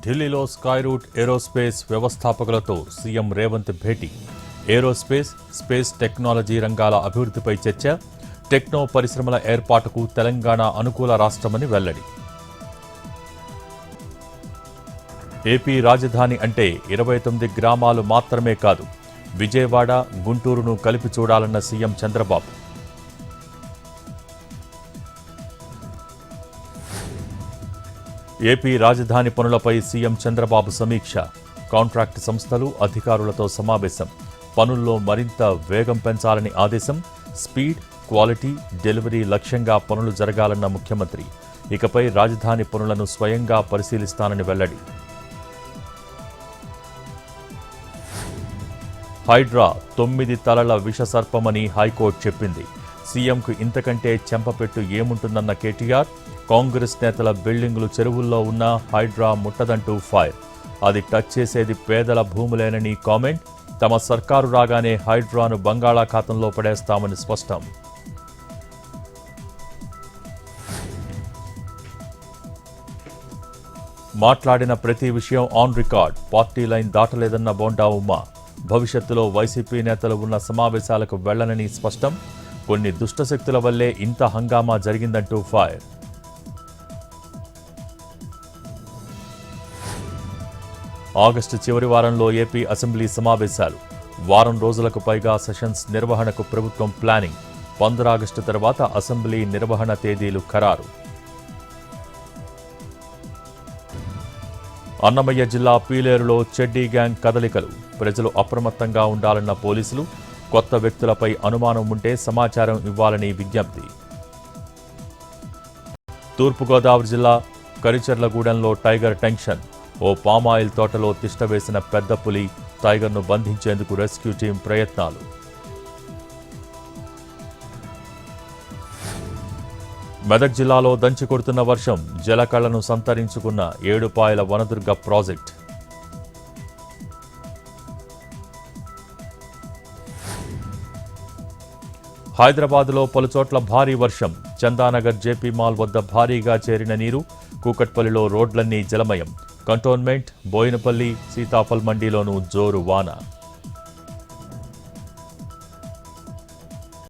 ఢిల్లీలో Skyroot aerospace వ్యవస్థాపకులతో CM Revanth భేటీ. ఏరోస్పేస్, స్పేస్ టెక్నాలజీ రంగాల అభివృద్ధిపై చర్చ. టెక్నో పరిశ్రమల ఏర్పాటుకు తెలంగాణ అనుకూల రాష్ట్రమని వెల్లడి. ఏపీ రాజధాని అంటే 29 గ్రామాలు మాత్రమే కాదు, విజయవాడ, గుంటూరును కలిపి చూడాలన్న సీఎం చంద్రబాబు. ఏపీ రాజధాని పనులపై సీఎం చంద్రబాబు సమీక్ష. కాంట్రాక్ట్ సంస్థలు, అధికారులతో సమావేశం. పనుల్లో మరింత వేగం పెంచాలని ఆదేశం. స్పీడ్, క్వాలిటీ, డెలివరీ లక్ష్యంగా పనులు జరగాలన్న ముఖ్యమంత్రి. ఇకపై రాజధాని పనులను స్వయంగా పరిశీలిస్తానని వెల్లడి. హైడ్రా 9 తలల విషసర్పమని హైకోర్టు చెప్పింది. సీఎంకు ఇంతకంటే చెంపపెట్టు ఏముంటుందన్న కేటీఆర్. కాంగ్రెస్ నేతల బిల్డింగులు చెరువుల్లో ఉన్న హైడ్రా ముట్టదంటూ ఫైర్. అది టచ్ చేసేది పేదల భూములేనని కామెంట్. తమ సర్కారు రాగానే హైడ్రాను బంగాళాఖాతంలో పడేస్తామని స్పష్టం. మాట్లాడిన ప్రతి విషయం ఆన్ రికార్డ్. పార్టీ లైన్ దాటలేదన్న బోండా ఉమ్మ. భవిష్యత్తులో వైసీపీ నేతలు ఉన్న సమావేశాలకు వెళ్లనని స్పష్టం. కొన్ని దుష్టశక్తుల వల్లే ఇంత హంగామా జరిగిందంటూ ఫైర్. ఆగస్టు చివరి వారంలో ఏపీ అసెంబ్లీ సమావేశాలు. వారం రోజులకు పైగా సెషన్స్ నిర్వహణకు ప్రభుత్వం ప్లానింగ్. 15 ఆగస్టు తర్వాత అసెంబ్లీ నిర్వహణ తేదీలు ఖరారు. అన్నమయ్య జిల్లా పీలేరులో చెడ్డీ గ్యాంగ్ కదలికలు. ప్రజలు అప్రమత్తంగా ఉండాలన్న పోలీసులు. కొత్త వ్యక్తులపై అనుమానం ఉంటే సమాచారం ఇవ్వాలని విజ్ఞప్తి. తూర్పుగోదావరి జిల్లా కరిచెర్లగూడెంలో టైగర్ టెన్షన్. ఓ పామాయిల్ తోటలో తిష్టవేసిన పెద్ద పులి. టైగర్ను బంధించేందుకు రెస్క్యూ టీం ప్రయత్నాలు. మెదక్ జిల్లాలో దంచికొడుతున్న వర్షం. జలకళ్లను సంతరించుకున్న ఏడుపాయల వనదుర్గ ప్రాజెక్ట్. హైదరాబాద్లో పలుచోట్ల భారీ వర్షం. చందానగర్ జేపీ మాల్ వద్ద భారీగా చేరిన నీరు. కూకట్పల్లిలో రోడ్లన్నీ జలమయం. కంటోన్మెంట్, బోయినపల్లి, సీతాఫల్ మండీలోనూ జోరు వాన.